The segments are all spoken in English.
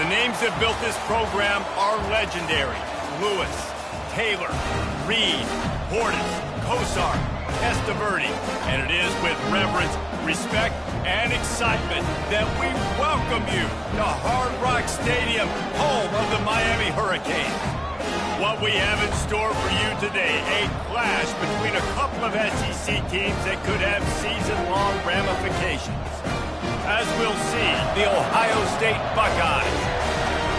names that built this program are legendary. Lewis, Taylor, Reed, Portis, Kosar, Testaverde. And it is with reverence, respect, and excitement that we welcome you to Hard Rock Stadium, home of the Miami Hurricanes. What we have in store for you today, a clash between a couple of SEC teams that could have season-long ramifications. As we'll see, the Ohio State Buckeyes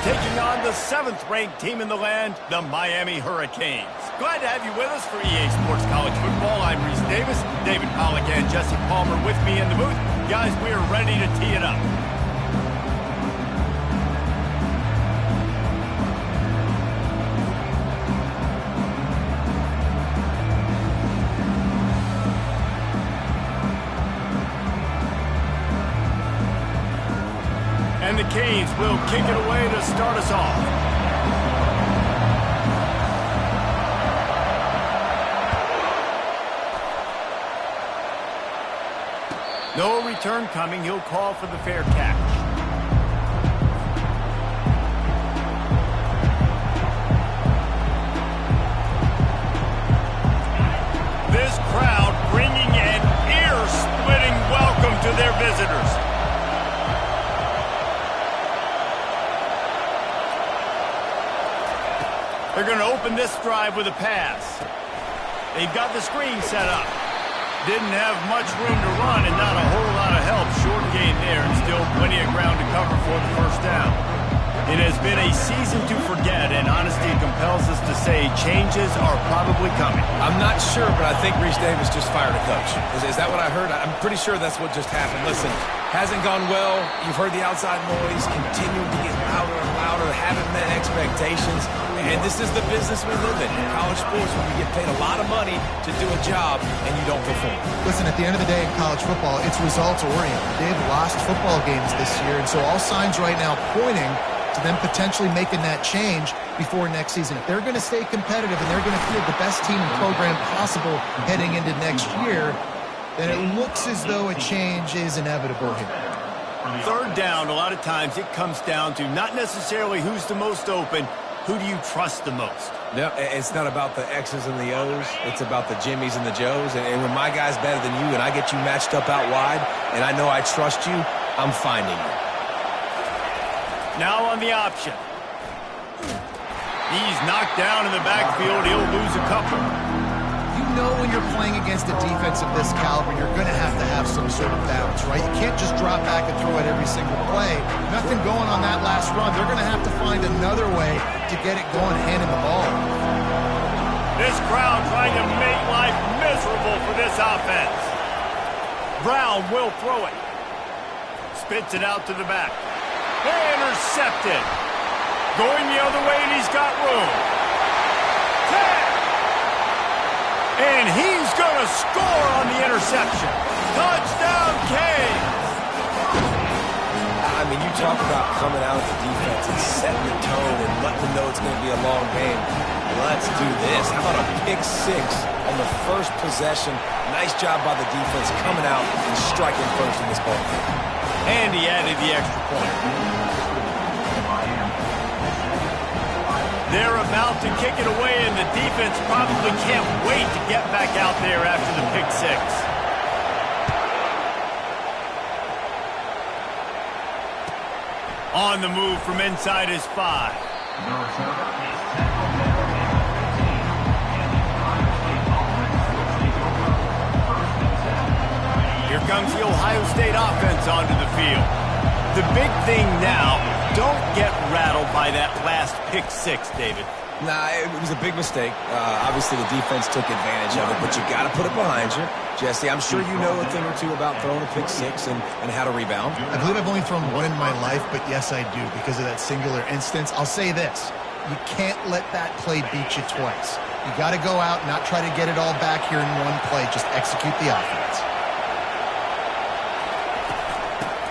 taking on the 7th-ranked team in the land, the Miami Hurricanes. Glad to have you with us for EA Sports College Football. I'm Reese Davis, David Pollack and Jesse Palmer with me in the booth. Guys, we are ready to tee it up. And the Canes will kick it away to start us off. No return coming. He'll call for the fair catch. This crowd bringing an ear-splitting welcome to their visitors. They're going to open this drive with a pass. They've got the screen set up. Didn't have much room to run and not a whole lot of help. Short gain there and still plenty of ground to cover for the first down. It has been a season to forget, and honesty compels us to say changes are probably coming. I'm not sure, but I think Reese Davis just fired a coach. Is that what I heard? I'm pretty sure that's what just happened. Listen, hasn't gone well. You've heard the outside noise, continuing to get louder and louder, haven't met expectations. And this is the business we live in college sports, where you get paid a lot of money to do a job and you don't perform. Listen, at the end of the day in college football, it's results-oriented. They've lost football games this year, and so all signs right now pointing to them potentially making that change before next season. If they're going to stay competitive and they're going to field the best team and program possible heading into next year, then it looks as though a change is inevitable here. Third down, a lot of times it comes down to not necessarily who's the most open, who do you trust the most? No, it's not about the X's and the O's. It's about the Jimmies and the Joes. And when my guy's better than you and I get you matched up out wide and I know I trust you, I'm finding you. Now on the option. He's knocked down in the backfield. He'll lose a couple. You know when you're playing against a defense of this caliber, you're going to have some sort of balance, right? You can't just drop back and throw it every single play. Nothing going on that last run. They're going to have to find another way to get it going, handing the ball. This crowd trying to make life miserable for this offense. Brown will throw it. Spits it out to the back. Intercepted. Going the other way, and he's got room. 10. And he's going to score on the interception. Touchdown, Canes. I mean, you talk about coming out of the defense and setting the tone and letting them know it's going to be a long game. Let's do this. How about a pick six on the first possession? Nice job by the defense coming out and striking first in this ball game. And he added the extra point. They're about to kick it away, and the defense probably can't wait to get back out there after the pick six. On the move from inside his 5. Here comes the Ohio State offense onto the field. The big thing now, don't get rattled by that last pick six, David. Nah, it was a big mistake. Obviously, the defense took advantage of it, but you got to put it behind you. Jesse, I'm sure you know a thing or two about throwing a pick six and how to rebound. I believe I've only thrown one in my life, but yes, I do, because of that singular instance. I'll say this. You can't let that play beat you twice. You got to go out and not try to get it all back here in one play. Just execute the offense.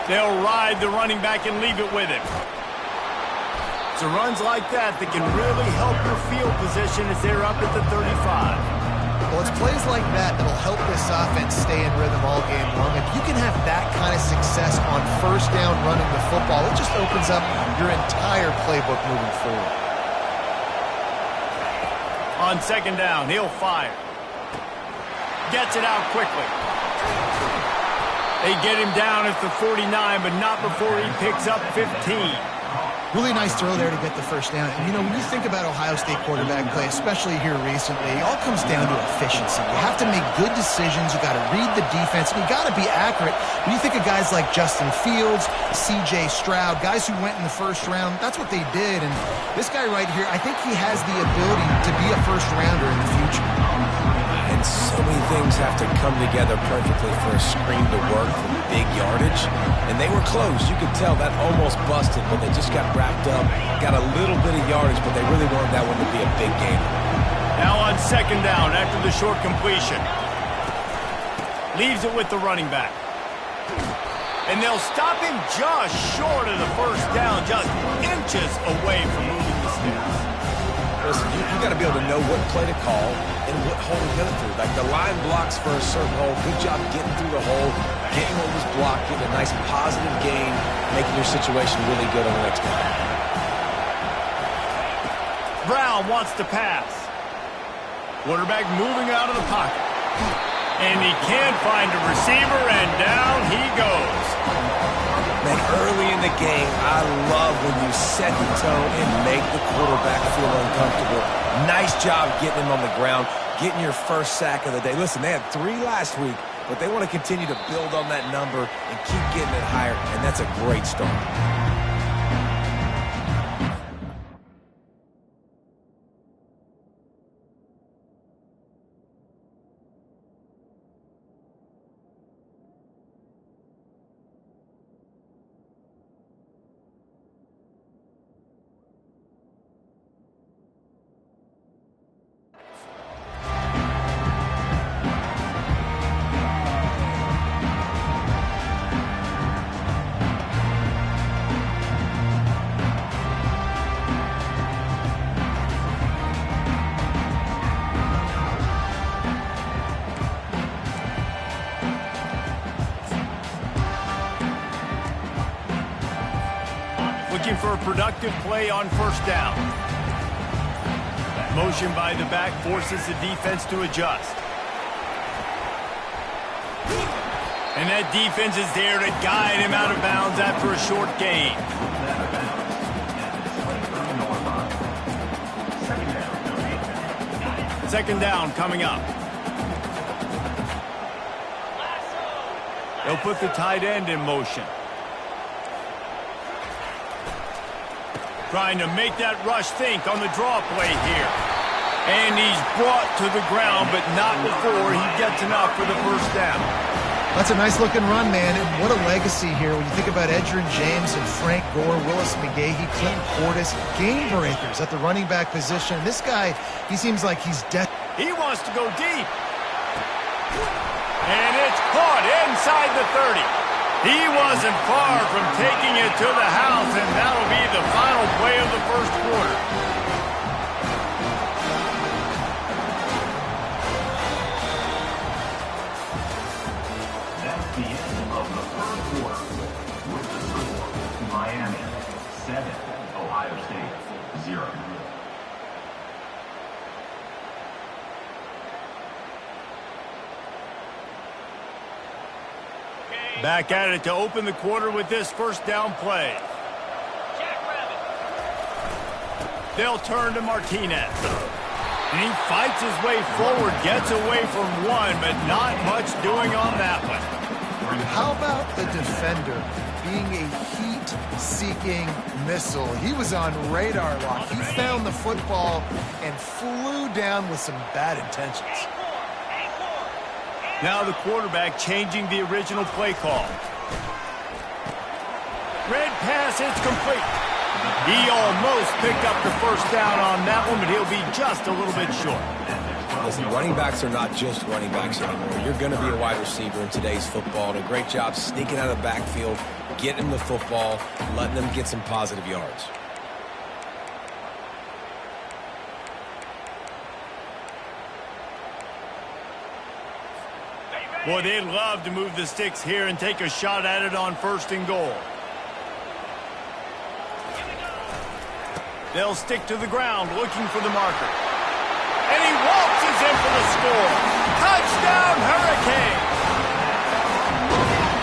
They'll ride the running back and leave it with him. It's runs like that that can really help your field position as they're up at the 35. Well, it's plays like that that'll help this offense stay in rhythm all game long. If you can have that kind of success on first down running the football, it just opens up your entire playbook moving forward. On second down, he'll fire. Gets it out quickly. They get him down at the 49, but not before he picks up 15. Really nice throw there to get the first down. And, you know, when you think about Ohio State quarterback play, especially here recently, it all comes down to efficiency. You have to make good decisions. You got to read the defense, and you got to be accurate. When you think of guys like Justin Fields, C.J. Stroud, guys who went in the first round, that's what they did. And this guy right here, I think he has the ability to be a first-rounder in the future. And so many things have to come together perfectly for a screen to work for big yardage. And they were close. You could tell that almost busted, but they just got wrapped up, got a little bit of yardage, but they really wanted that one to be a big game. Now on second down after the short completion. Leaves it with the running back. And they'll stop him just short of the first down, just inches away from moving the sticks. Listen, you got to be able to know what play to call and what hole to get it through. Like the line blocks for a certain hole. Good job getting through the hole, getting what was blocked, getting a nice positive gain, making your situation really good on the next down. Brown wants to pass. Quarterback moving out of the pocket. And he can't find a receiver, and down he goes. Man, early in the game, I love when you set the tone and make the quarterback feel uncomfortable. Nice job getting him on the ground, getting your first sack of the day. Listen, they had 3 last week, but they want to continue to build on that number and keep getting it higher, and that's a great start. Looking for a productive play on first down. Motion by the back forces the defense to adjust. And that defense is there to guide him out of bounds after a short gain. Second down coming up. They'll put the tight end in motion. Trying to make that rush think on the draw play here. And he's brought to the ground, but not before he gets enough for the first down. That's a nice-looking run, man, and what a legacy here. When you think about Edgerrin James and Frank Gore, Willis McGahee, Clinton Portis, game breakers at the running back position. This guy, he seems like he's He wants to go deep. And it's caught inside the 30. He wasn't far from taking it to the house, and that'll be the final play of the first quarter. That's the end of the first quarter. With the score, Miami 7, Ohio State 0. Back at it to open the quarter with this first down play. They'll turn to Martinez. And he fights his way forward, gets away from one, but not much doing on that one. How about the defender being a heat-seeking missile? He was on radar lock. He found the football and flew down with some bad intentions. Now the quarterback changing the original play call. Red pass, it's complete. He almost picked up the first down on that one, but he'll be just a little bit short. Listen, running backs are not just running backs anymore. You're going to be a wide receiver in today's football. And a great job sneaking out of the backfield, getting the football, letting them get some positive yards. Boy, they'd love to move the sticks here and take a shot at it on 1st and goal. They'll stick to the ground looking for the marker. And he waltzes in for the score. Touchdown, Hurricane!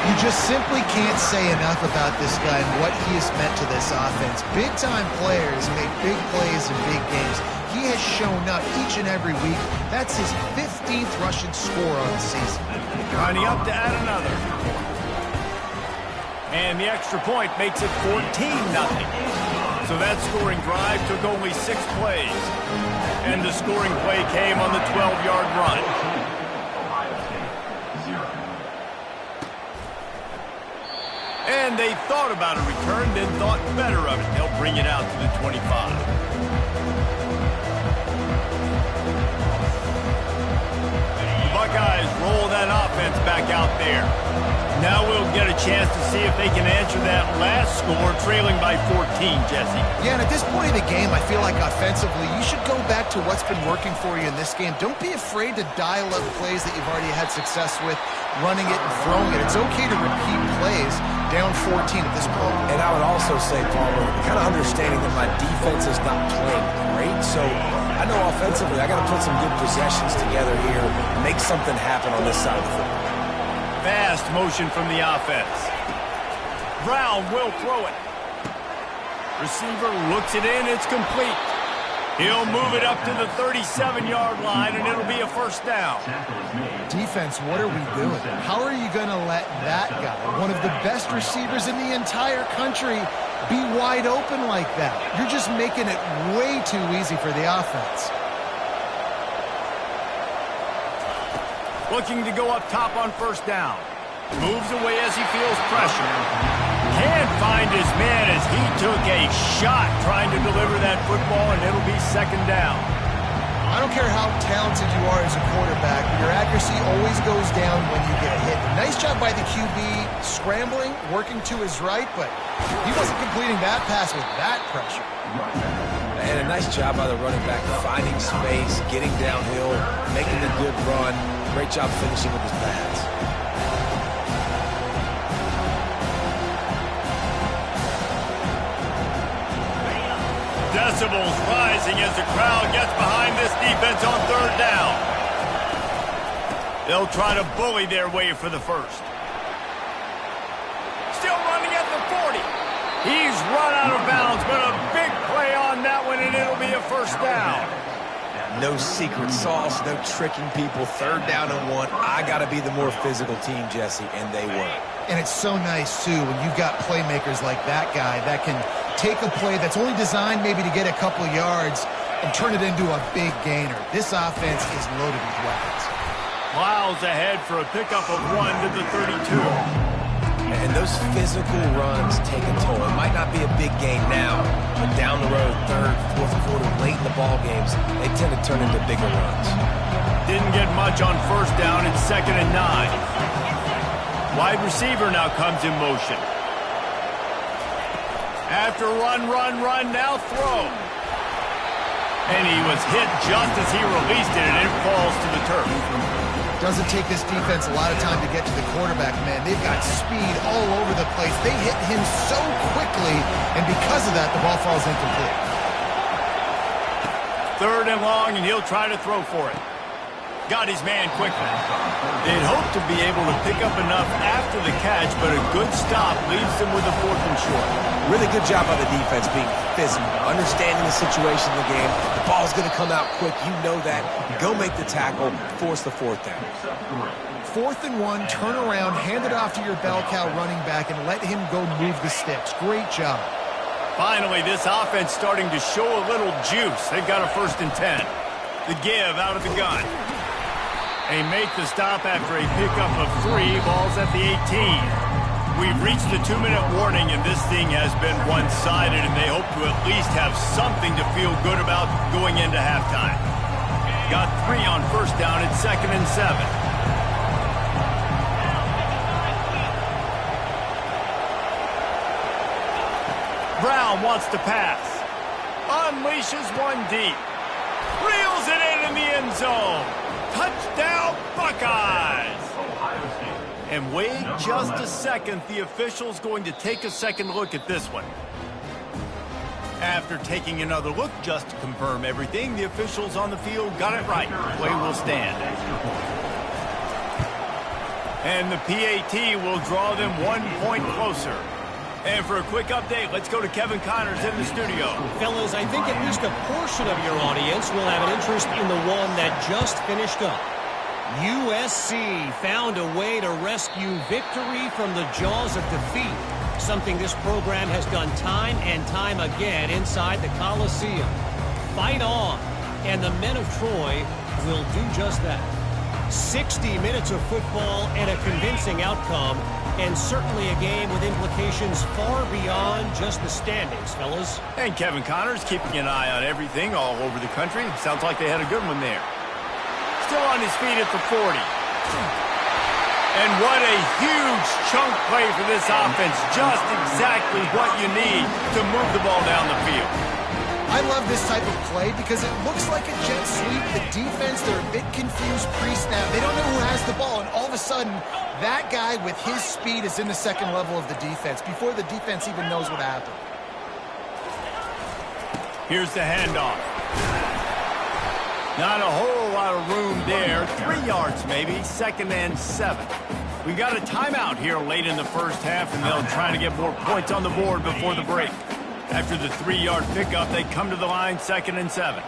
You just simply can't say enough about this guy and what he has meant to this offense. Big-time players make big plays in big games. He has shown up each and every week. That's his 15th rushing score on the season. Lining up to add another. And the extra point makes it 14-0. So that scoring drive took only 6 plays. And the scoring play came on the 12-yard run. Ohio State, 0. And they thought about a return, then thought better of it. They'll bring it out to the 25. The Buckeyes roll that offense back out there. Now we'll get a chance to see if they can answer that last score, trailing by 14, Jesse. Yeah, and at this point of the game, I feel like offensively, you should go back to what's been working for you in this game. Don't be afraid to dial up plays that you've already had success with, running it and throwing it. It's okay to repeat plays down 14 at this point. And I would also say, Palmer, kind of understanding that my defense is not playing great, so I know offensively I got to put some good possessions together here, make something happen on this side of the football. Fast motion from the offense. Brown will throw it. Receiver looks it in. It's complete. He'll move it up to the 37-yard line, and it'll be a 1st down. Defense, what are we doing? How are you going to let that guy, one of the best receivers in the entire country, be wide open like that? You're just making it way too easy for the offense. Looking to go up top on 1st down. Moves away as he feels pressure. Can't find his man as he took a shot trying to deliver that football, and it'll be 2nd down. I don't care how talented you are as a quarterback, but your accuracy always goes down when you get hit. Nice job by the QB scrambling, working to his right, but he wasn't completing that pass with that pressure. And a nice job by the running back, finding space, getting downhill, making a good run. Great job finishing with his pads. Decibels rising as the crowd gets behind this defense on 3rd down. They'll try to bully their way for the 1st. Still running at the 40. He's run out of bounds, but a big play on that one, and it'll be a 1st down. No secret sauce, no tricking people. 3rd down and 1. I got to be the more physical team, Jesse, and they were. And it's so nice, too, when you've got playmakers like that guy that can take a play that's only designed maybe to get a couple yards and turn it into a big gainer. This offense is loaded with weapons. Miles ahead for a pickup of 1 to the 32. And those physical runs take a toll. It might not be a big game now, but down the road, 3rd, 4th quarter, late in the ball games, they tend to turn into bigger runs. Didn't get much on 1st down. It's 2nd and 9. Wide receiver now comes in motion. After run, now throw. And he was hit just as he released it, and it falls to the turf. Doesn't take this defense a lot of time to get to the quarterback, man. They've got speed all over the place. They hit him so quickly, and because of that, the ball falls incomplete. 3rd and long, and he'll try to throw for it. Got his man quickly. They'd hoped to be able to pick up enough after the catch, but a good stop leaves them with a 4th and short. Really good job by the defense being physical, understanding the situation in the game. The ball's going to come out quick. You know that. Go make the tackle, force the 4th down. 4th and 1, turn around, hand it off to your bell cow running back, and let him go move the sticks. Great job. Finally, this offense starting to show a little juice. They've got a 1st and 10. The give out of the gun. They make the stop after a pickup of 3. Ball's at the 18. We've reached the 2-minute warning, and this thing has been one-sided, and they hope to at least have something to feel good about going into halftime. Got 3 on 1st down. It's 2nd and 7. Brown wants to pass. Unleashes one deep. Reels it in the end zone. Touchdown, Buckeyes! And wait just a second, the official's going to take a second look at this one. After taking another look just to confirm everything, the officials on the field got it right. Play will stand. And the PAT will draw them 1 point closer. And for a quick update, let's go to Kevin Connors in the studio. Fellas, I think at least a portion of your audience will have an interest in the one that just finished up. USC found a way to rescue victory from the jaws of defeat, something this program has done time and time again inside the Coliseum. Fight on, and the men of Troy will do just that. 60 minutes of football and a convincing outcome, and certainly a game with implications far beyond just the standings, fellas. And Kevin Connors keeping an eye on everything all over the country. Sounds like they had a good one there. Still on his feet at the 40. And what a huge chunk play for this offense. Just exactly what you need to move the ball down the field. I love this type of play because it looks like a jet sweep. The defense, they're a bit confused pre-snap. They don't know who has the ball, and all of a sudden, that guy with his speed is in the second level of the defense before the defense even knows what happened. Here's the handoff. Not a whole lot of room there. 3 yards maybe, 2nd and 7. We got a timeout here late in the first half, and they'll try to get more points on the board before the break. After the 3-yard pickup, they come to the line, 2nd and 7.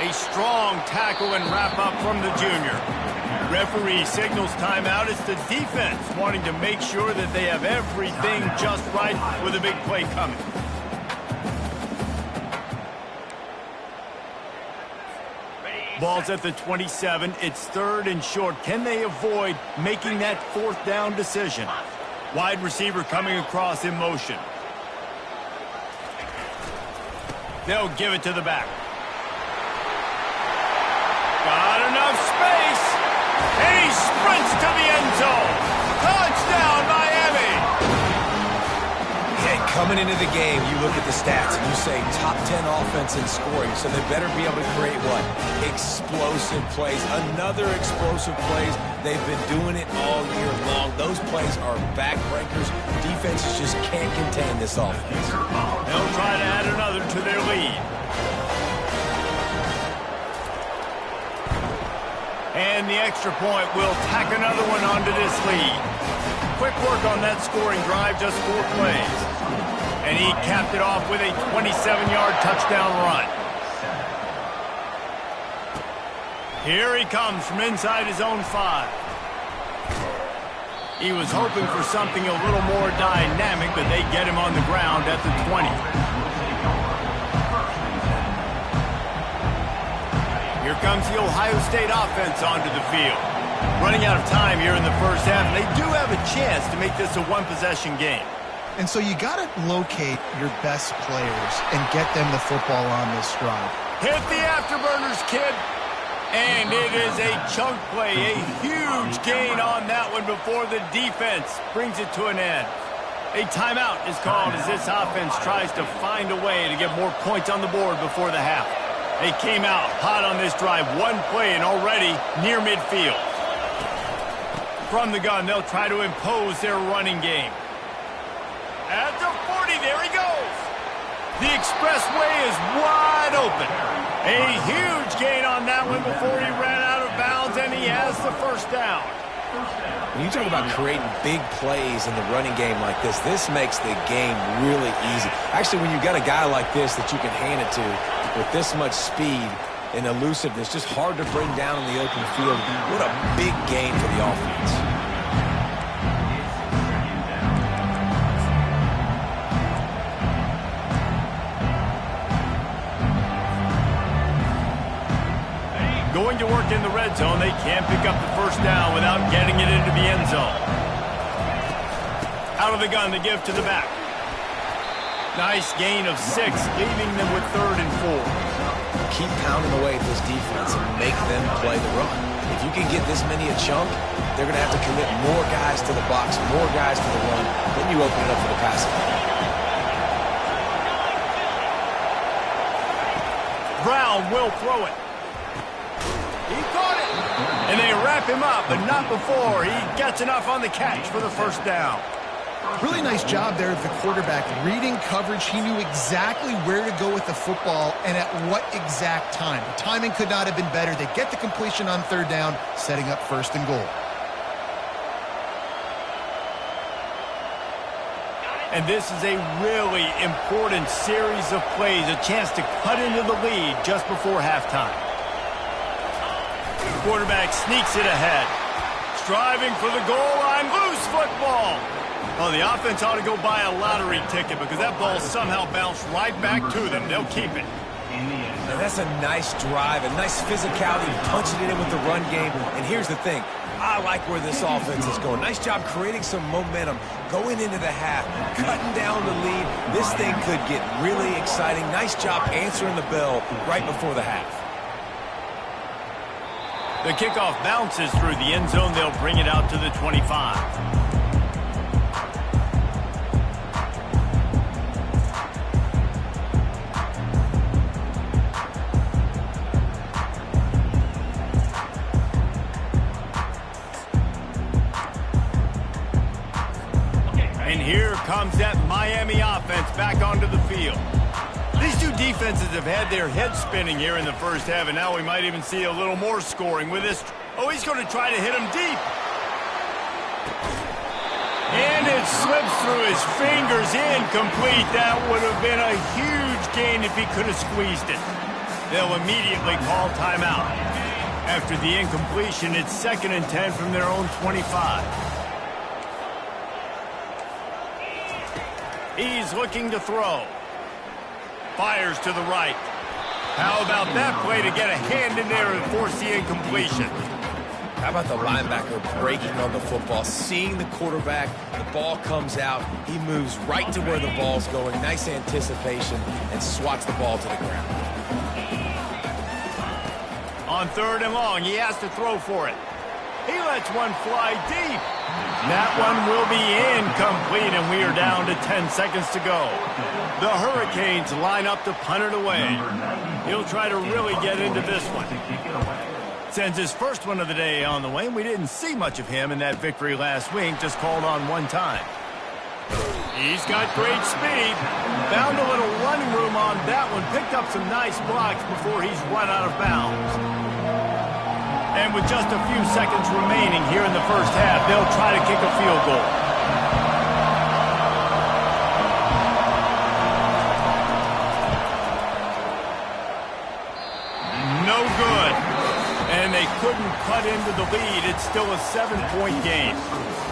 A strong tackle and wrap-up from the junior. Referee signals timeout. It's the defense wanting to make sure that they have everything just right with a big play coming. Ball's at the 27. It's 3rd and short. Can they avoid making that 4th down decision? Wide receiver coming across in motion. They'll give it to the back. Got enough space. And he sprints to the end zone. Touchdown, Miami. And coming into the game, you look at the stats and you say top 10 offense in scoring, so they better be able to create what? Explosive plays. Another explosive plays. They've been doing it all year long. Those plays are backbreakers. Defenses just can't contain this offense. They'll try to add another to their lead. And the extra point will tack another one onto this lead. Quick work on that scoring drive, just 4 plays. And he capped it off with a 27-yard touchdown run. Here he comes from inside his own 5. He was hoping for something a little more dynamic, but they get him on the ground at the 20. Here comes the Ohio State offense onto the field. Running out of time here in the first half, and they do have a chance to make this a one-possession game. And so you got to locate your best players and get them the football on this drive. Hit the afterburners, kid. And it is a chunk play, a huge gain on that one before the defense brings it to an end. A timeout is called as this offense tries to find a way to get more points on the board before the half. They came out hot on this drive, 1 play and already near midfield. From the gun, they'll try to impose their running game. At the 40, there he goes. The expressway is wide open. A huge gain on that one before he ran out of bounds, and he has the first down. When you talk about creating big plays in the running game like this makes the game really easy. Actually, when you've got a guy like this that you can hand it to with this much speed and elusiveness, just hard to bring down in the open field. What a big game for the offense. Going to work in the red zone. They can't pick up the first down without getting it into the end zone. Out of the gun, the give to the back. Nice gain of 6, leaving them with 3rd and 4. Keep pounding away at this defense and make them play the run. If you can get this many a chunk, they're going to have to commit more guys to the box, more guys to the run. Then you open it up for the passing. Brown will throw it. He caught it. And they wrap him up, but not before he gets enough on the catch for the first down. Really nice job there of the quarterback. Reading coverage, he knew exactly where to go with the football and at what exact time. The timing could not have been better. They get the completion on third down, setting up first and goal. And this is a really important series of plays, a chance to cut into the lead just before halftime. Quarterback sneaks it ahead. Striving for the goal line, loose football. Well, the offense ought to go buy a lottery ticket because that ball somehow bounced right back to them. They'll keep it. And that's a nice drive, a nice physicality, punching it in with the run game. And here's the thing. I like where this offense is going. Nice job creating some momentum, going into the half, cutting down the lead. This thing could get really exciting. Nice job answering the bell right before the half. The kickoff bounces through the end zone. They'll bring it out to the 25. And here comes that Miami offense back onto the field. These two defenses have had their heads spinning here in the first half, and now we might even see a little more scoring with this. Oh, he's going to try to hit him deep. And it slips through his fingers, incomplete. That would have been a huge gain if he could have squeezed it. They'll immediately call timeout. After the incompletion, it's 2nd and 10 from their own 25. He's looking to throw. Fires to the right. How about that play to get a hand in there and force the incompletion? How about the linebacker breaking on the football, seeing the quarterback, the ball comes out, he moves right to where the ball's going, nice anticipation, and swats the ball to the ground. On 3rd and long, he has to throw for it. He lets one fly deep. That one will be incomplete, and we are down to 10 seconds to go. The Hurricanes line up to punt it away. He'll try to really get into this one. Sends his first one of the day on the way. We didn't see much of him in that victory last week, just called on one time. He's got great speed. Found a little running room on that one. Picked up some nice blocks before he's run out of bounds. And with just a few seconds remaining here in the first half, they'll try to kick a field goal. No good. And they couldn't cut into the lead. It's still a 7-point game.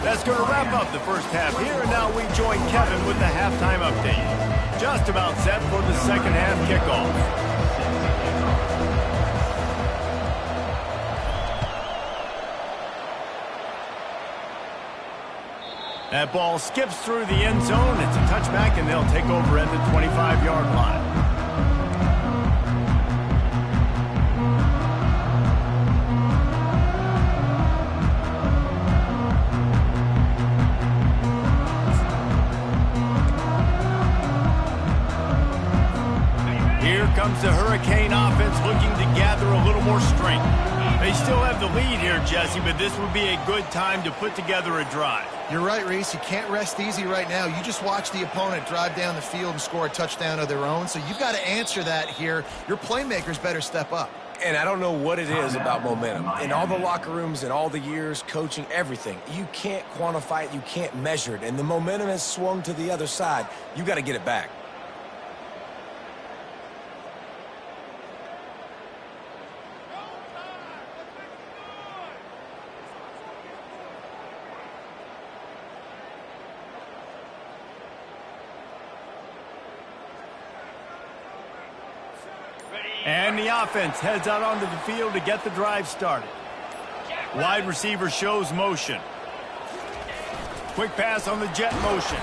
That's going to wrap up the first half here, and now we join Kevin with the halftime update. Just about set for the second half kickoff. That ball skips through the end zone. It's a touchback, and they'll take over at the 25-yard line. Here comes the Hurricane offense looking to gather a little more strength. They still have the lead here, Jesse, but this would be a good time to put together a drive. You're right, Reese. You can't rest easy right now. You just watch the opponent drive down the field and score a touchdown of their own, so you've got to answer that here. Your playmakers better step up. And I don't know what it is about momentum. In all the locker rooms and all the years, coaching, everything, you can't quantify it, you can't measure it. And the momentum has swung to the other side. You got to get it back. And the offense heads out onto the field to get the drive started. Wide receiver shows motion. Quick pass on the jet motion.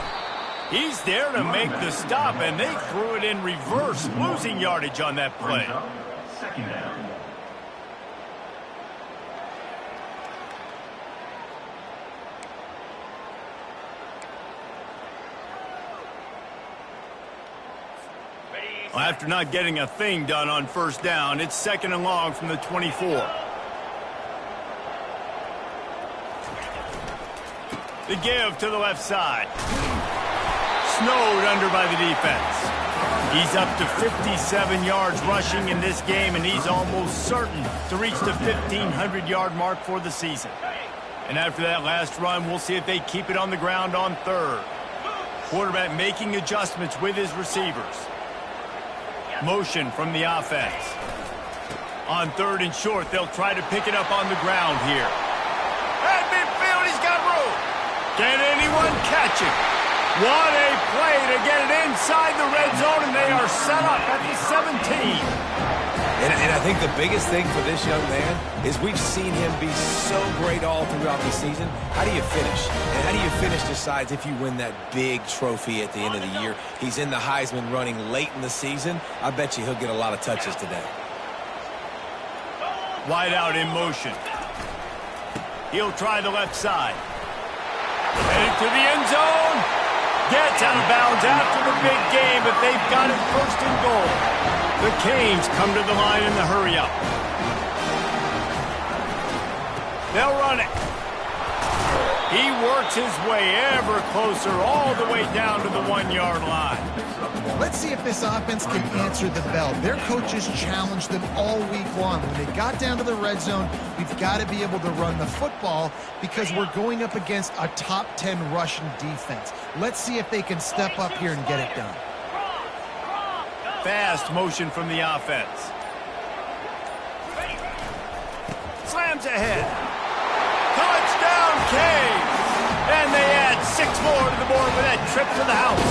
He's there to make the stop, and they threw it in reverse, losing yardage on that play. Well, after not getting a thing done on first down, it's 2nd and long from the 24. The give to the left side. Snowed under by the defense. He's up to 57 yards rushing in this game, and he's almost certain to reach the 1,500-yard mark for the season. And after that last run, we'll see if they keep it on the ground on 3rd. Quarterback making adjustments with his receivers. Motion from the offense. On 3rd and short, they'll try to pick it up on the ground here. At midfield, he's got room. Can anyone catch him? What a play to get it inside the red zone, and they are set up at the 17. And I think the biggest thing for this young man is we've seen him be so great all throughout the season. How do you finish? And how do you finish decides if you win that big trophy at the end of the year. He's in the Heisman running late in the season. I bet you he'll get a lot of touches today. Wide out in motion. He'll try the left side. Headed to the end zone. Gets out of bounds after the big game, but they've got it 1st and goal. The Canes come to the line in the hurry-up. They'll run it. He works his way ever closer all the way down to the 1-yard line. Let's see if this offense can answer the bell. Their coaches challenged them all week long. When they got down to the red zone, we've got to be able to run the football because we're going up against a top 10 Russian defense. Let's see if they can step up here and get it done. Fast motion from the offense. Slams ahead. Touchdown, Canes! And they add 6 more to the board with that trip to the house.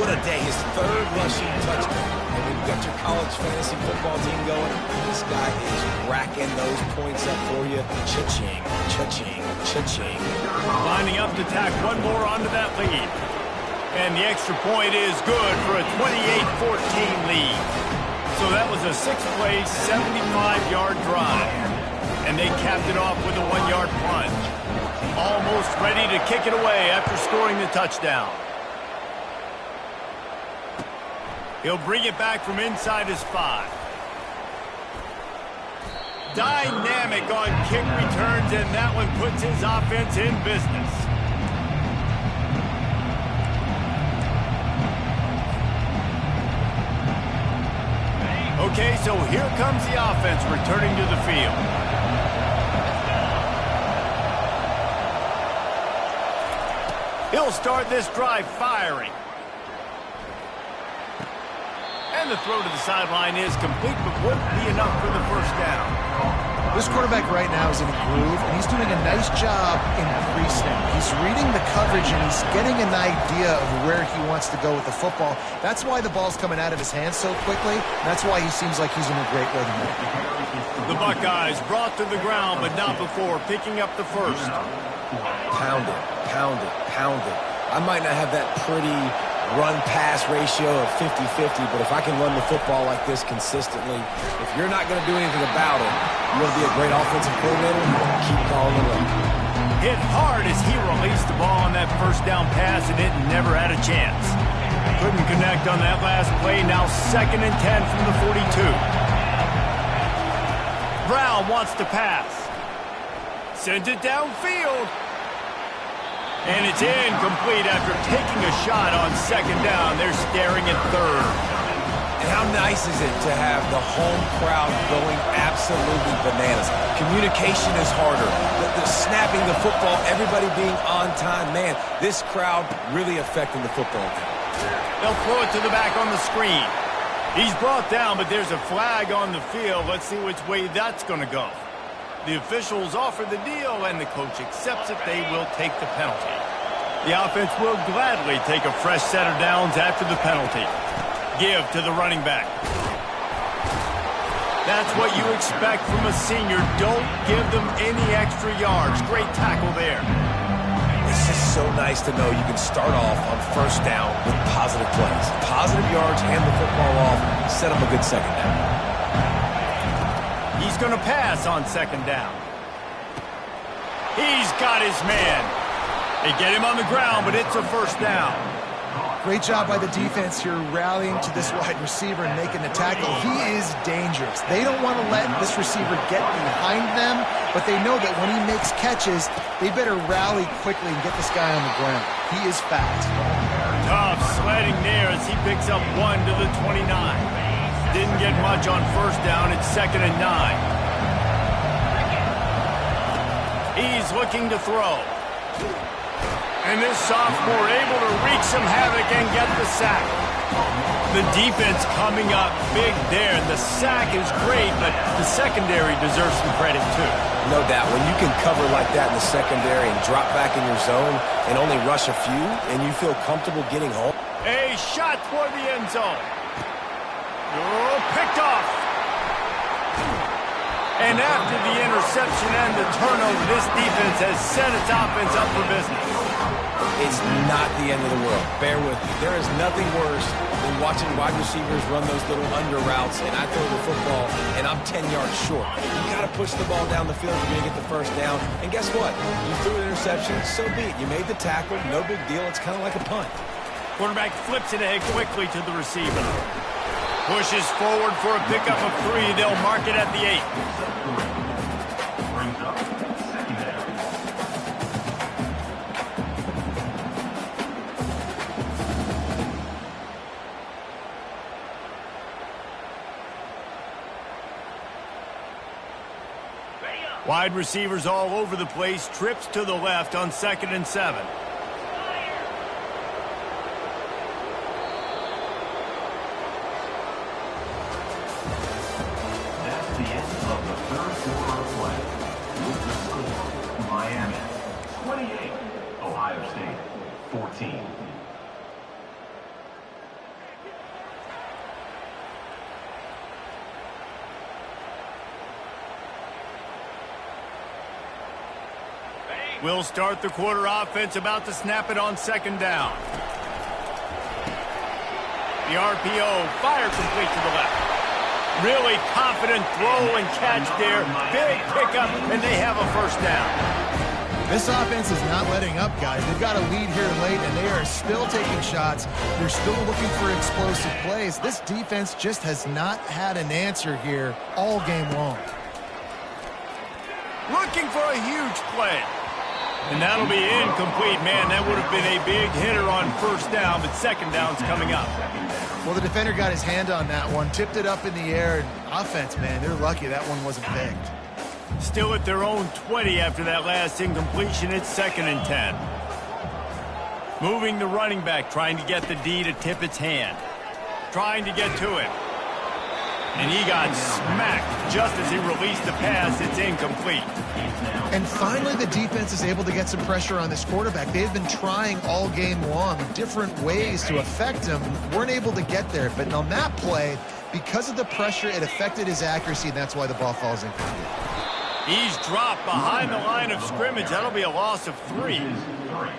What a day. His 3rd rushing touchdown. And when you've got your college fantasy football team going, this guy is racking those points up for you. Cha-ching, cha-ching, cha-ching. Lining up to tack one more onto that lead. And the extra point is good for a 28-14 lead. So that was a 6-play, 75-yard drive. And they capped it off with a 1-yard plunge. Almost ready to kick it away after scoring the touchdown. He'll bring it back from inside his 5. Dynamic on kick returns, and that one puts his offense in business. Okay, so here comes the offense returning to the field. He'll start this drive firing. And the throw to the sideline is complete, but won't be enough for the 1st down. This quarterback right now is in a groove, and he's doing a nice job in pre-snap. He's reading the coverage, and he's getting an idea of where he wants to go with the football. That's why the ball's coming out of his hands so quickly. That's why he seems like he's in a great rhythm. The Buckeyes brought to the ground, but not before picking up the 1st. Pound it, pound it, pound it. I might not have that pretty run-pass ratio of 50-50, but if I can run the football like this consistently, if you're not going to do anything about it, you're going to be a great offensive coordinator, keep calling the run. Hit hard as he released the ball on that 1st down pass, and it never had a chance. Couldn't connect on that last play. Now 2nd and 10 from the 42. Brown wants to pass. Sends it downfield. And it's incomplete after taking a shot on 2nd down. They're staring at 3rd. And how nice is it to have the home crowd going absolutely bananas? Communication is harder. The snapping the football, everybody being on time. Man, this crowd really affecting the football game. They'll throw it to the back on the screen. He's brought down, but there's a flag on the field. Let's see which way that's going to go. The officials offer the deal, and the coach accepts it. They will take the penalty. The offense will gladly take a fresh set of downs after the penalty. Give to the running back. That's what you expect from a senior. Don't give them any extra yards. Great tackle there. It's just so nice to know you can start off on 1st down with positive plays. Positive yards, hand the football off, set up a good 2nd down. He's going to pass on 2nd down. He's got his man. They get him on the ground, but it's a 1st down. Great job by the defense here rallying to this wide receiver and making the tackle. He is dangerous. They don't want to let this receiver get behind them, but they know that when he makes catches, they better rally quickly and get this guy on the ground. He is fast. Tough sledding there as he picks up 1 to the 29. Didn't get much on first down. It's 2nd and 9. He's looking to throw. And this sophomore able to wreak some havoc and get the sack. The defense coming up big there. The sack is great, but the secondary deserves some credit too. No doubt. When you can cover like that in the secondary and drop back in your zone and only rush a few, and you feel comfortable getting home. A shot toward the end zone. Oh, picked off. And after the interception and the turnover, this defense has set its offense up for business. It's not the end of the world. Bear with me. There is nothing worse than watching wide receivers run those little under routes, and I throw the football, and I'm 10 yards short. You got to push the ball down the field if you're going to get the first down. And guess what? You threw an interception, so be it. You made the tackle, no big deal. It's kind of like a punt. Quarterback flips it ahead quickly to the receiver. Pushes forward for a pickup of 3. They'll mark it at the 8. Brings up second down. Wide receivers all over the place. Trips to the left on 2nd and 7. That's the end of the third quarter of play. With the score, Miami 28, Ohio State 14. We'll start the quarter offense, about to snap it on 2nd down. The RPO, fire complete to the left. Really confident throw and catch there. Big pickup, and they have a first down. This offense is not letting up, guys. They've got a lead here late, and they are still taking shots. They're still looking for explosive plays. This defense just has not had an answer here all game long. Looking for a huge play. And that'll be incomplete. Man, that would have been a big hitter on first down, but 2nd down's coming up. Well, the defender got his hand on that one, tipped it up in the air. And offense, man, they're lucky that one wasn't picked. Still at their own 20 after that last incompletion. It's 2nd and 10. Moving the running back, trying to get the D to tip its hand. Trying to get to it. And he got smacked just as he released the pass. It's incomplete. And finally, the defense is able to get some pressure on this quarterback. They've been trying all game long different ways to affect him. Weren't able to get there. But on that play, because of the pressure, it affected his accuracy, and that's why the ball falls incomplete. He's dropped behind the line of scrimmage. That'll be a loss of 3.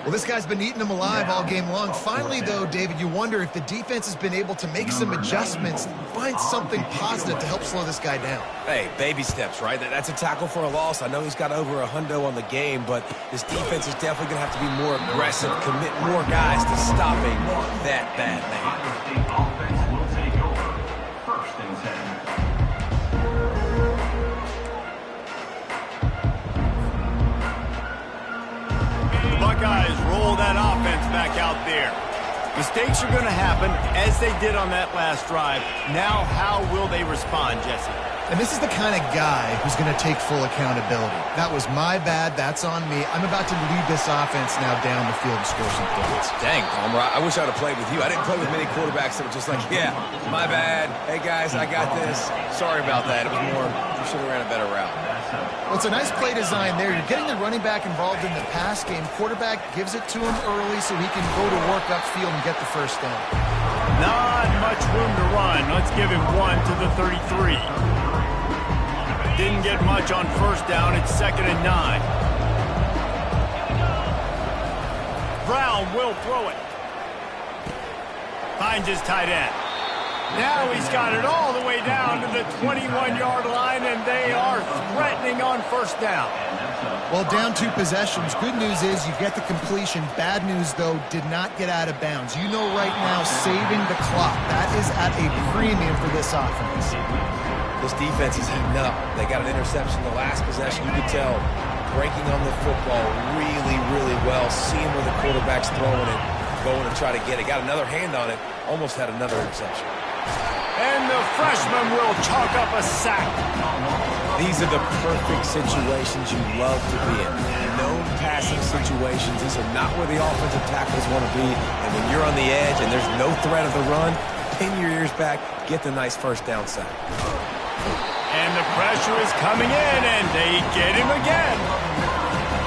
Well, this guy's been eating them alive all game long. Finally, though, David, you wonder if the defense has been able to make some adjustments, find something positive to help slow this guy down. Hey, baby steps, right? That's a tackle for a loss. I know he's got over a hundo on the game, but this defense is definitely going to have to be more aggressive, commit more guys to stopping that bad man. State offense will take over. 1st and 10. The Buckeyes roll that offense back out there. Mistakes are going to happen, as they did on that last drive. Now, how will they respond, Jesse? And this is the kind of guy who's going to take full accountability. That was my bad. That's on me. I'm about to lead this offense now down the field and score some points. Dang, Palmer, I wish I would have played with you. I didn't play with many quarterbacks that were just like, yeah, my bad. Hey, guys, I got this. Sorry about that. It was more, you should have ran a better route. Well, it's a nice play design there. You're getting the running back involved in the pass game. Quarterback gives it to him early so he can go to work upfield and get the first down. Not much room to run. Let's give him 1 to the 33. Didn't get much on first down. It's 2nd and 9. Brown will throw it. Finds his tight end. Now he's got it all the way down to the 21-yard line, and they are threatening on first down. Well, down 2 possessions. Good news is you get the completion. Bad news, though, did not get out of bounds. You know right now, saving the clock. That is at a premium for this offense. This defense is heating up. They got an interception the last possession. You could tell breaking on the football really, really well. Seeing where the quarterback's throwing it, going to try to get it. Got another hand on it. Almost had another interception. And the freshman will chalk up a sack. These are the perfect situations you love to be in. Known passing situations. These are not where the offensive tackles want to be. And when you're on the edge and there's no threat of the run, pin your ears back, get the nice first down sack. And the pressure is coming in, and they get him again.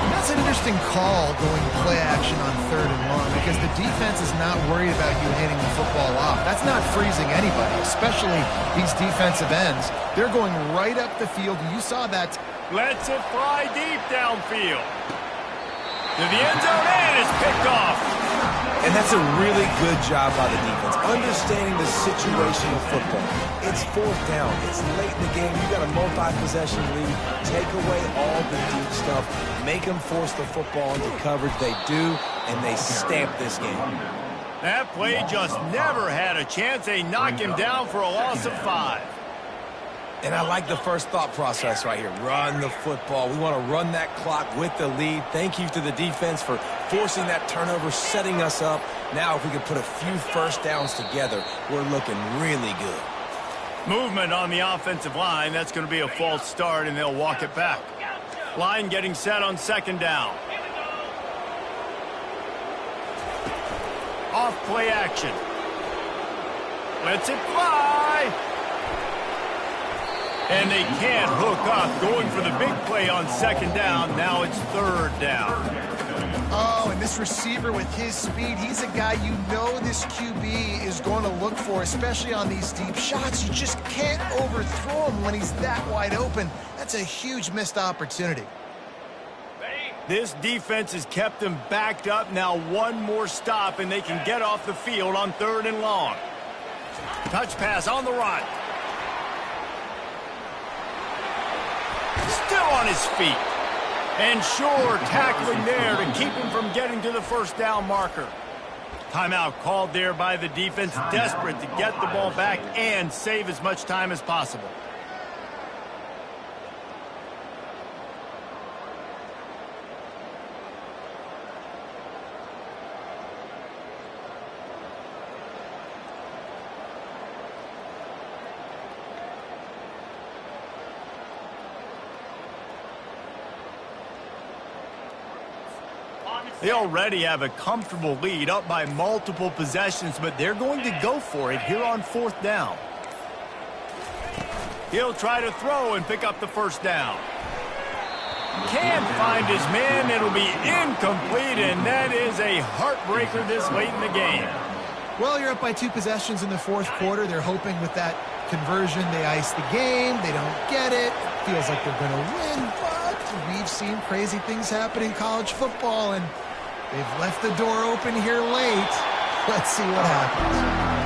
That's an interesting call going play action on 3rd and long because the defense is not worried about you handing the football off. That's not freezing anybody, especially these defensive ends. They're going right up the field. You saw that. Lets it fly deep downfield. To the end zone, and it's picked off. And that's a really good job by the defense, understanding the situation of football. It's 4th down. It's late in the game. You got a multi-possession lead. Take away all the deep stuff. Make them force the football into coverage. They do, and they stamp this game. That play just never had a chance. They knock him down for a loss of 5. And I like the first thought process right here. Run the football. We want to run that clock with the lead. Thank you to the defense for forcing that turnover, setting us up. Now if we can put a few first downs together, we're looking really good. Movement on the offensive line. That's going to be a false start, and they'll walk it back. Line getting set on 2nd down. Off play action. Lets it fly. And they can't hook up. Going for the big play on 2nd down. Now it's 3rd down. Oh, and this receiver with his speed, he's a guy you know this QB is going to look for, especially on these deep shots. You just can't overthrow him when he's that wide open. That's a huge missed opportunity. This defense has kept them backed up. Now one more stop, and they can get off the field on 3rd and long. Touch pass on the run. Still on his feet. And sure, tackling there to keep him from getting to the first down marker. Timeout called there by the defense, desperate to get the ball back and save as much time as possible. They already have a comfortable lead, up by multiple possessions, but they're going to go for it here on 4th down. He'll try to throw and pick up the first down. Can't find his man. It'll be incomplete, and that is a heartbreaker this late in the game. Well, you're up by 2 possessions in the 4th quarter. They're hoping with that conversion they ice the game. They don't get it. Feels like they're going to win, but we've seen crazy things happen in college football, and they've left the door open here late. Let's see what happens.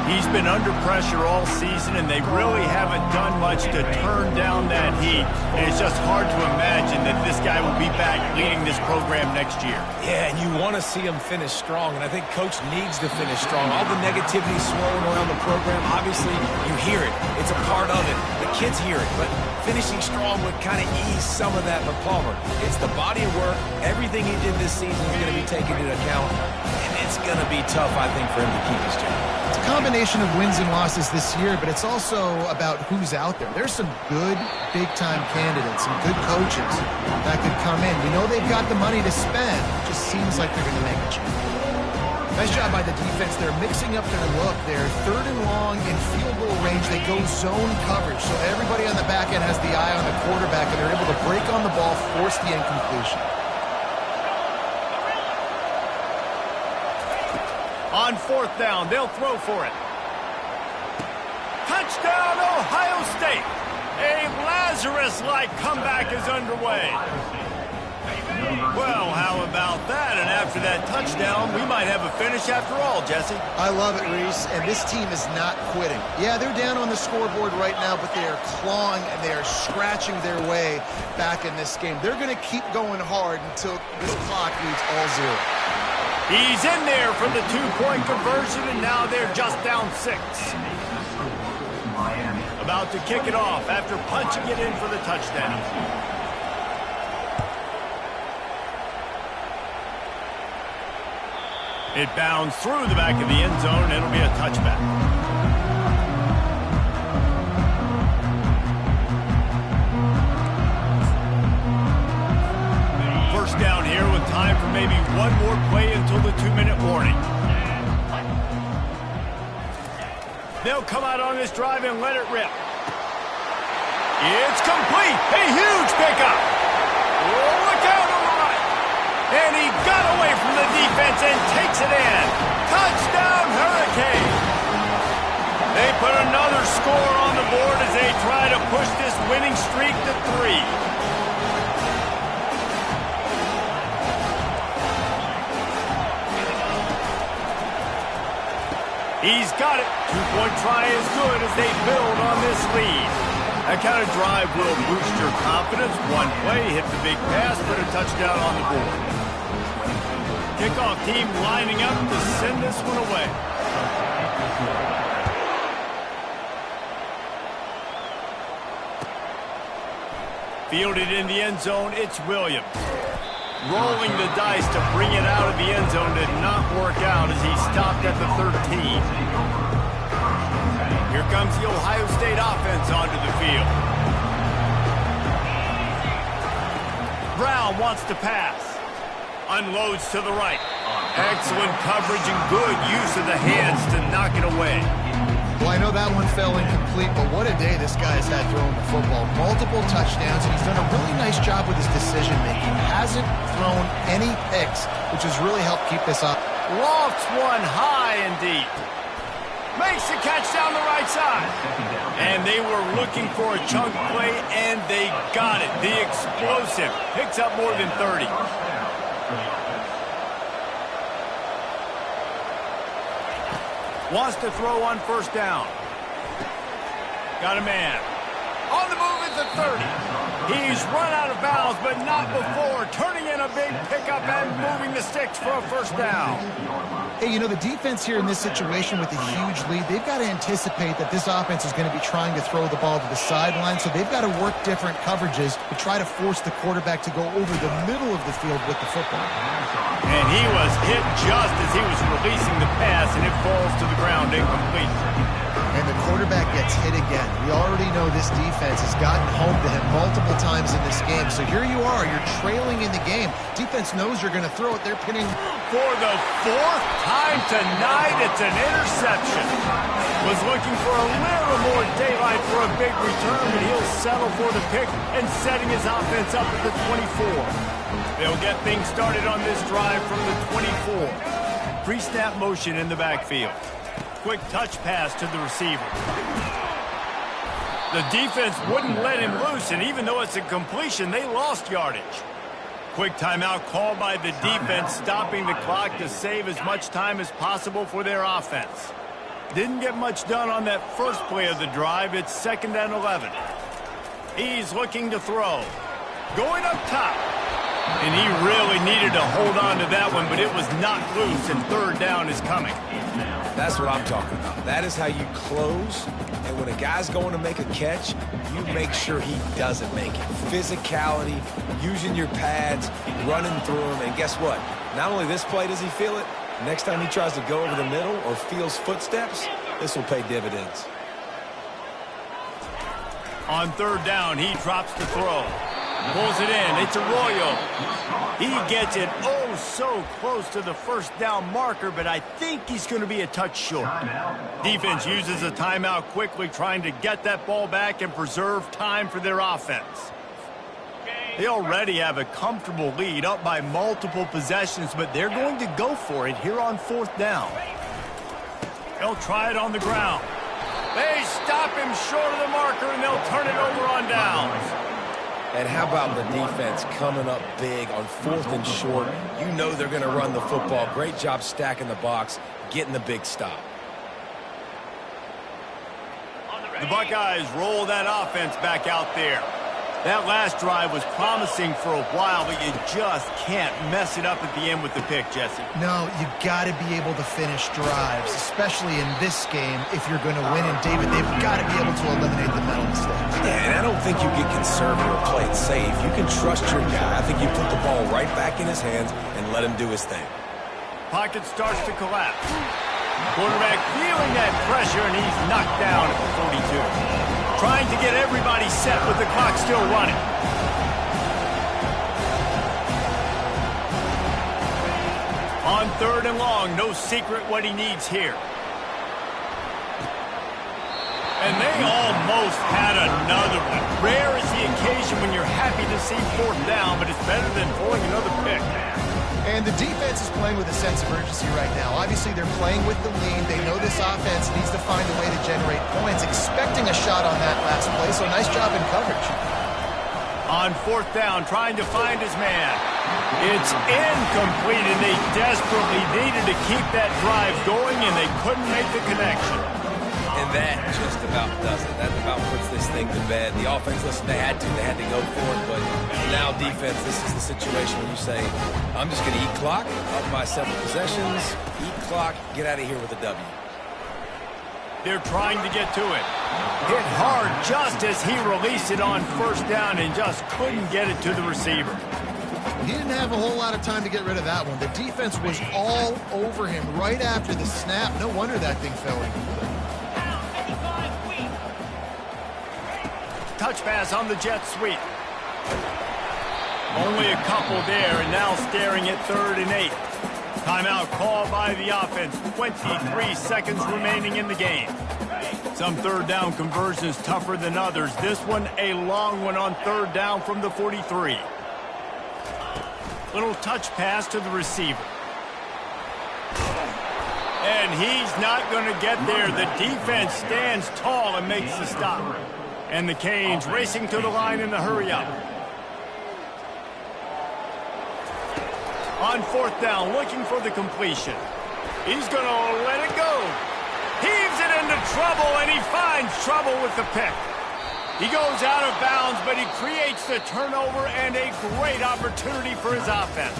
He's been under pressure all season, and they really haven't done much to turn down that heat. And it's just hard to imagine that this guy will be back leading this program next year. Yeah, and you want to see him finish strong, and I think Coach needs to finish strong. All the negativity swirling around the program, obviously, you hear it. It's a part of it. The kids hear it, but finishing strong would kind of ease some of that. But Palmer, it's the body of work. Everything he did this season is going to be taken into account, and it's going to be tough, I think, for him to keep his job. It's a combination of wins and losses this year, but it's also about who's out there. There's some good big-time candidates, some good coaches that could come in. We know they've got the money to spend. It just seems like they're going to make a change. Nice job by the defense. They're mixing up their look. They're 3rd and long in field goal range. They go zone coverage, so everybody on the back end has the eye on the quarterback, and they're able to break on the ball, force the incompletion. On 4th down, they'll throw for it. Touchdown, Ohio State. A Lazarus-like comeback is underway. Well, how about that? And after that touchdown, we might have a finish after all, Jesse. I love it, Reese, and this team is not quitting. Yeah, they're down on the scoreboard right now, but they are clawing and they are scratching their way back in this game. They're going to keep going hard until this clock reads all zero. He's in there for the two-point conversion, and now they're just down 6. About to kick it off after punching it in for the touchdown. It bounds through the back of the end zone, and it'll be a touchback. First down here with time for maybe one more play until the 2-minute warning. They'll come out on this drive and let it rip. It's complete. A huge pickup. Oh, look out on the right. And he got away from the defense and takes it in. Touchdown, Hurricane. They put another score on the board as they try to push this winning streak to 3. He's got it. Two-point try is good as they build on this lead. That kind of drive will boost your confidence. One play, hit the big pass, put a touchdown on the board. Kickoff team lining up to send this one away. Fielded in the end zone, it's Williams. Rolling the dice to bring it out of the end zone did not work out as he stopped at the 13. Here comes the Ohio State offense onto the field. Brown wants to pass. Unloads to the right. Excellent coverage and good use of the hands to knock it away. Well, I know that one fell incomplete, but what a day this guy has had throwing the football. Multiple touchdowns, and he's done a really nice job with his decision-making. Hasn't thrown any picks, which has really helped keep this up. Lofts one high and deep. Makes the catch down the right side. And they were looking for a chunk play, and they got it. The explosive picks up more than 30. Wants to throw on first down. Got a man. On the move at the 30. He's run out of bounds, but not before. Turning in a big pickup and moving the sticks for a first down. Hey, you know, the defense here in this situation with a huge lead, they've got to anticipate that this offense is going to be trying to throw the ball to the sideline, so they've got to work different coverages to try to force the quarterback to go over the middle of the field with the football. And he was hit just as he was releasing the pass, and it falls to the ground incomplete. And the quarterback gets hit again. We already know this defense has gotten home to him multiple times in this game. So here you are, you're trailing in the game. Defense knows you're going to throw it. They're pinning. For the 4th time tonight, it's an interception. Was looking for a little more daylight for a big return, but he'll settle for the pick and setting his offense up at the 24. They'll get things started on this drive from the 24. Pre-snap motion in the backfield. Quick touch pass to the receiver. The defense wouldn't let him loose, and even though it's a completion, they lost yardage. Quick timeout called by the defense, stopping the clock to save as much time as possible for their offense. Didn't get much done on that first play of the drive. It's 2nd and 11. He's looking to throw. Going up top. And he really needed to hold on to that one, but it was not loose, and 3rd down is coming. That's what I'm talking about. That is how you close. And when a guy's going to make a catch, you make sure he doesn't make it. Physicality, using your pads, running through them. And guess what? Not only this play does he feel it, next time he tries to go over the middle or feels footsteps, this will pay dividends. On 3rd down, he drops the throw. Pulls it in. It's Arroyo. He gets it oh so close to the 1st down marker, but I think he's going to be a touch short. Defense uses a timeout quickly, trying to get that ball back and preserve time for their offense. They already have a comfortable lead, up by multiple possessions, but they're going to go for it here on 4th down. They'll try it on the ground. They stop him short of the marker, and they'll turn it over on downs. And how about the defense coming up big on 4th and short? You know they're going to run the football. Great job stacking the box, getting the big stop. The Buckeyes roll that offense back out there. That last drive was promising for a while, but you just can't mess it up at the end with the pick, Jesse. No, you got to be able to finish drives, especially in this game if you're going to win. And, David, they've got to be able to eliminate the mental mistakes. Yeah, and I don't think you get conservative or play it safe. You can trust your guy. I think you put the ball right back in his hands and let him do his thing. Pocket starts to collapse. Quarterback feeling that pressure, and he's knocked down at the 42. Trying to get everybody set with the clock still running. On 3rd and long, no secret what he needs here. And they almost had another one. Rare is the occasion when you're happy to see 4th down, but it's better than pulling another pick. And the defense is playing with a sense of urgency right now. Obviously, they're playing with the lead. They know this offense needs to find a way to generate points, expecting a shot on that last play, so nice job in coverage. On 4th down, trying to find his man. It's incomplete, and they desperately needed to keep that drive going, and they couldn't make the connection. And that just about does it. That about puts this thing to bed. The offense, listen, they had to go for it, but now defense, this is the situation where you say, I'm just going to eat clock, up by 7 possessions, eat clock, get out of here with a W. They're trying to get to it. Hit hard just as he released it on 1st down and just couldn't get it to the receiver. He didn't have a whole lot of time to get rid of that one. The defense was all over him right after the snap. No wonder that thing fell incomplete. Touch pass on the jet sweep. Only a couple there, and now staring at 3rd and 8. Timeout called by the offense. 23 seconds remaining in the game. Some 3rd down conversions tougher than others. This one a long one on 3rd down from the 43. Little touch pass to the receiver. And he's not going to get there. The defense stands tall and makes the stop. And the Canes racing to the line in the hurry-up. On 4th down, looking for the completion. He's going to let it go. Heaves it into trouble, and he finds trouble with the pick. He goes out of bounds, but he creates the turnover and a great opportunity for his offense.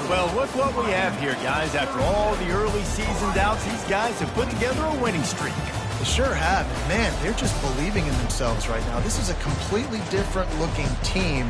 Well, look what we have here, guys. After all the early season doubts, these guys have put together a winning streak. They sure have. Man, they're just believing in themselves right now. This is a completely different looking team.